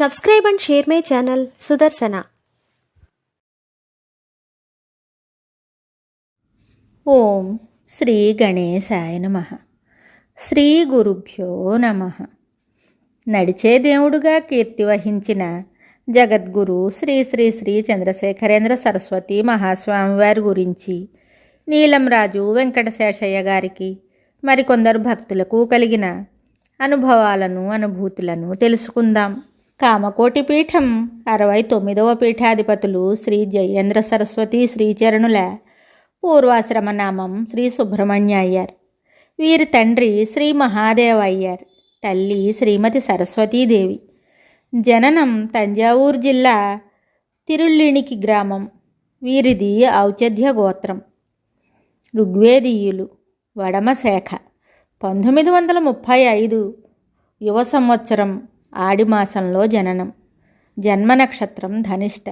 Subscribe and share my channel Sudarsana. ఓం శ్రీ గణేశాయ నమః. శ్రీ గురుభ్యో నమః. నడిచే దేవుడుగా కీర్తి వహించిన జగద్గురు శ్రీ శ్రీ శ్రీ చంద్రశేఖరేంద్ర సరస్వతి మహాస్వామి వారి గురించి నీలంరాజు వెంకటశేషయ్య గారికి మరికొందరు భక్తులకు కలిగిన అనుభవాలను అనుభూతులను తెలుసుకుందాం. కామకోటి పీఠం 69వ పీఠాధిపతులు శ్రీ జయేంద్ర సరస్వతి శ్రీచరణుల పూర్వాశ్రమ నామం శ్రీ సుబ్రహ్మణ్య అయ్యర్. వీరి తండ్రి శ్రీ మహాదేవ అయ్యర్, తల్లి శ్రీమతి సరస్వతీదేవి. జననం తంజావూరు జిల్లా తిరుళ్ళిణికి గ్రామం. వీరిది ఔచధ్య గోత్రం. ఋగ్వేదీయులు. వడమ శాఖ. 1935 యువ సంవత్సరం ఆడిమాసంలో జననం. జన్మ నక్షత్రం ధనిష్ట.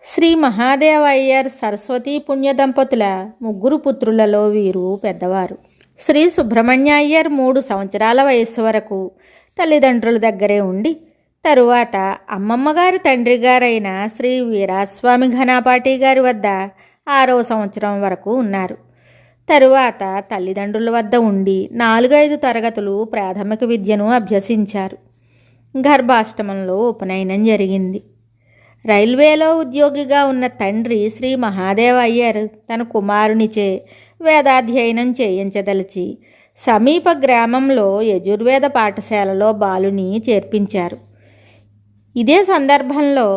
శ్రీ మహాదేవ అయ్యర్ సరస్వతీ పుణ్య దంపతుల ముగ్గురు పుత్రులలో వీరు పెద్దవారు. శ్రీ సుబ్రహ్మణ్య అయ్యర్ 3 సంవత్సరాల వయస్సు వరకు తల్లిదండ్రుల దగ్గరే ఉండి తరువాత అమ్మమ్మగారి తండ్రి గారైన శ్రీ వీరాస్వామి ఘనాపాటి గారి వద్ద 6వ సంవత్సరం వరకు ఉన్నారు. తరువాత తల్లిదండ్రుల వద్ద ఉండి 4-5 తరగతులు ప్రాథమిక విద్యను అభ్యసించారు. గర్భాష్టమంలో ఉపనయనం జరిగింది. రైల్వేలో ఉద్యోగిగా ఉన్న తండ్రి శ్రీ మహాదేవ అయ్యర్ తన కుమారునిచే వేదాధ్యయనం చేయించదలిచి సమీప గ్రామంలో యజుర్వేద పాఠశాలలో బాలుని చేర్పించారు. ఇదే సందర్భంలో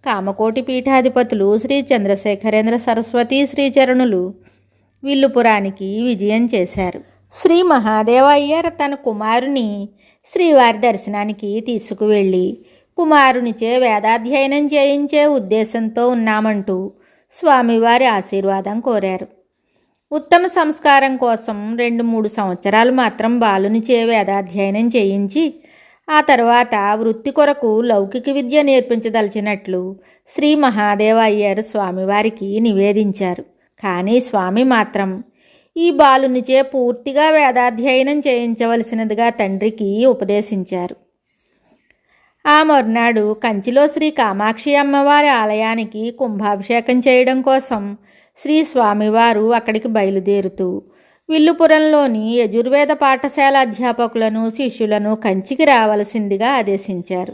కామకోటి పీఠాధిపతులు శ్రీ చంద్రశేఖరేంద్ర సరస్వతి శ్రీచరణులు విల్లుపురానికి విజయం చేశారు. శ్రీ మహాదేవ అయ్యర్ తన కుమారుని శ్రీవారి దర్శనానికి తీసుకువెళ్ళి కుమారునిచే వేదాధ్యయనం చేయించే ఉద్దేశంతో ఉన్నామంటూ స్వామివారి ఆశీర్వాదం కోరారు. ఉత్తమ సంస్కారం కోసం 2-3 సంవత్సరాలు మాత్రం బాలునిచే వేదాధ్యయనం చేయించి ఆ తర్వాత వృత్తి కొరకు లౌకిక విద్య నేర్పించదలిచినట్లు శ్రీ మహాదేవ అయ్యర్ స్వామివారికి నివేదించారు. కానీ స్వామి మాత్రం ఈ బాలునిచే పూర్తిగా వేదాధ్యయనం చేయించవలసినదిగా తండ్రికి ఉపదేశించారు. ఆ మర్నాడు కంచిలో శ్రీ కామాక్షి అమ్మవారి ఆలయానికి కుంభాభిషేకం చేయడం కోసం శ్రీ స్వామివారు అక్కడికి బయలుదేరుతూ విల్లుపురంలోని యజుర్వేద పాఠశాల అధ్యాపకులను శిష్యులను కంచికి రావలసిందిగా ఆదేశించారు.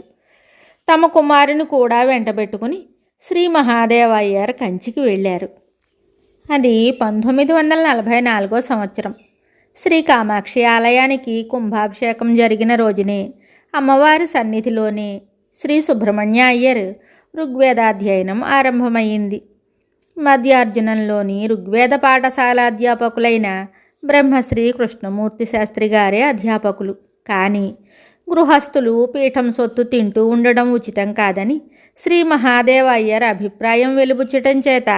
తమ కుమారుని కూడా వెంటబెట్టుకుని శ్రీ మహాదేవ అయ్యర్ కంచికి వెళ్ళారు. అది 1944 సంవత్సరం. శ్రీ కామాక్షి ఆలయానికి కుంభాభిషేకం జరిగిన రోజునే అమ్మవారి సన్నిధిలోనే శ్రీ సుబ్రహ్మణ్య అయ్యర్ ఋగ్వేదాధ్యయనం ఆరంభమైంది. మధ్యార్జునంలోని ఋగ్వేద పాఠశాల అధ్యాపకులైన బ్రహ్మశ్రీ కృష్ణమూర్తి శాస్త్రి గారే అధ్యాపకులు. కానీ గృహస్థులు పీఠం సొత్తు తింటూ ఉండడం ఉచితం కాదని శ్రీ మహాదేవ అయ్యర్ అభిప్రాయం వెలుబుచ్చటం చేత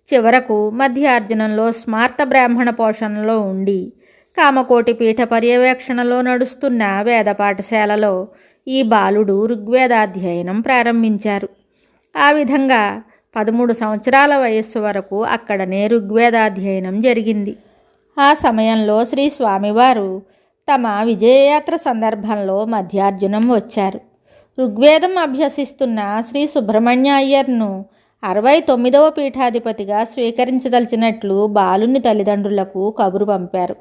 చివరకు మధ్యార్జునంలో స్మార్త బ్రాహ్మణ పోషణలో ఉండి కామకోటి పీఠ పర్యవేక్షణలో నడుస్తున్న వేద పాఠశాలలో ఈ బాలుడు ఋగ్వేదాధ్యయనం ప్రారంభించారు. ఆ విధంగా 13 సంవత్సరాల వయస్సు వరకు అక్కడనే ఋగ్వేదాధ్యయనం జరిగింది. ఆ సమయంలో శ్రీ స్వామివారు తమ విజయయాత్ర సందర్భంలో మధ్యార్జునం వచ్చారు. ఋగ్వేదం అభ్యసిస్తున్న శ్రీ సుబ్రహ్మణ్య అయ్యర్ను 69వ పీఠాధిపతిగా స్వీకరించదలిచినట్లు బాలుని తల్లిదండ్రులకు కబురు పంపారు.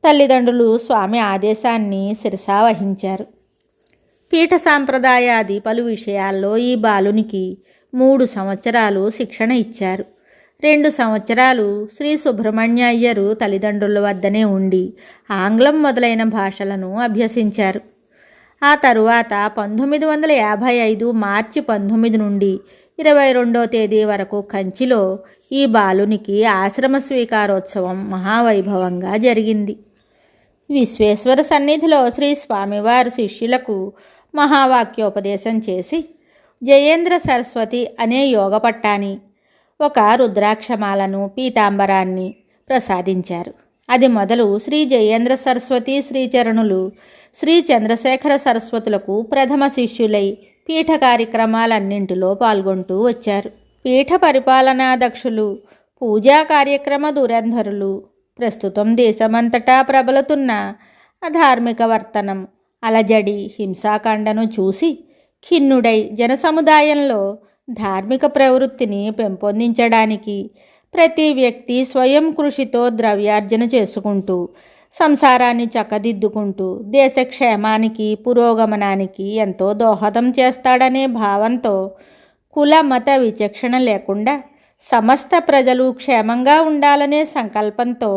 తల్లిదండ్రులు స్వామి ఆదేశాన్ని శిరసావహించారు. పీఠ సాంప్రదాయాది పలు విషయాల్లో ఈ బాలునికి 3 సంవత్సరాలు శిక్షణ ఇచ్చారు. 2 సంవత్సరాలు శ్రీ సుబ్రహ్మణ్య అయ్యరు తల్లిదండ్రుల వద్దనే ఉండి ఆంగ్లం మొదలైన భాషలను అభ్యసించారు. ఆ తరువాత 1955 మార్చి 19 నుండి 22వ తేదీ వరకు కంచిలో ఈ బాలునికి ఆశ్రమ స్వీకారోత్సవం మహావైభవంగా జరిగింది. విశ్వేశ్వర సన్నిధిలో శ్రీ స్వామివారి శిష్యులకు మహావాక్యోపదేశం చేసి జయేంద్ర సరస్వతి అనే యోగ పట్టాన్ని, ఒక రుద్రాక్షమాలను, పీతాంబరాన్ని ప్రసాదించారు. అది మొదలు శ్రీ జయేంద్ర సరస్వతి శ్రీచరణులు శ్రీ చంద్రశేఖర సరస్వతులకు ప్రథమ శిష్యులై పీఠ కార్యక్రమాలన్నింటిలో పాల్గొంటూ వచ్చారు. పీఠ పరిపాలనాదక్షులు, పూజా కార్యక్రమ దురంధరులు, ప్రస్తుతం దేశమంతటా ప్రబలుతున్న అధార్మిక వర్తనం, అలజడి హింసాకాండను చూసి ఖిన్నుడై జనసముదాయంలో ధార్మిక ప్రవృత్తిని పెంపొందించడానికి ప్రతి వ్యక్తి స్వయం కృషితో ద్రవ్యార్జన చేసుకుంటూ సంసారాన్ని చక్కదిద్దుకుంటూ దేశక్షేమానికి పురోగమనానికి ఎంతో దోహదం చేస్తాడనే భావంతో కుల మత విచక్షణ లేకుండా సమస్త ప్రజలు క్షేమంగా ఉండాలనే సంకల్పంతో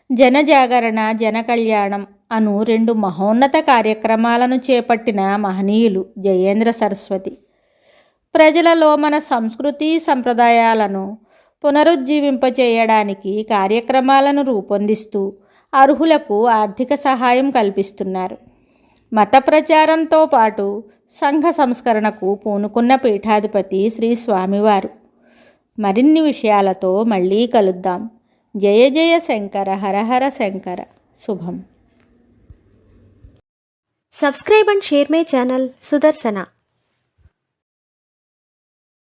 జనజాగరణ జనకళ్యాణం అను 2 మహోన్నత కార్యక్రమాలను చేపట్టిన మహనీయులు జయేంద్ర సరస్వతి. ప్రజలలో మన సంస్కృతి సంప్రదాయాలను పునరుజ్జీవింపచేయడానికి కార్యక్రమాలను రూపొందిస్తూ అర్హులకు ఆర్థిక సహాయం కల్పిస్తున్నారు. మత ప్రచారంతో పాటు సంఘ సంస్కరణకు పూనుకున్న పీఠాధిపతి శ్రీ స్వామివారు. మరిన్ని విషయాలతో మళ్ళీ కలుద్దాం. జయ జయ శంకర హర హర శంకర. శుభం. Subscribe and share my channel Sudarsana.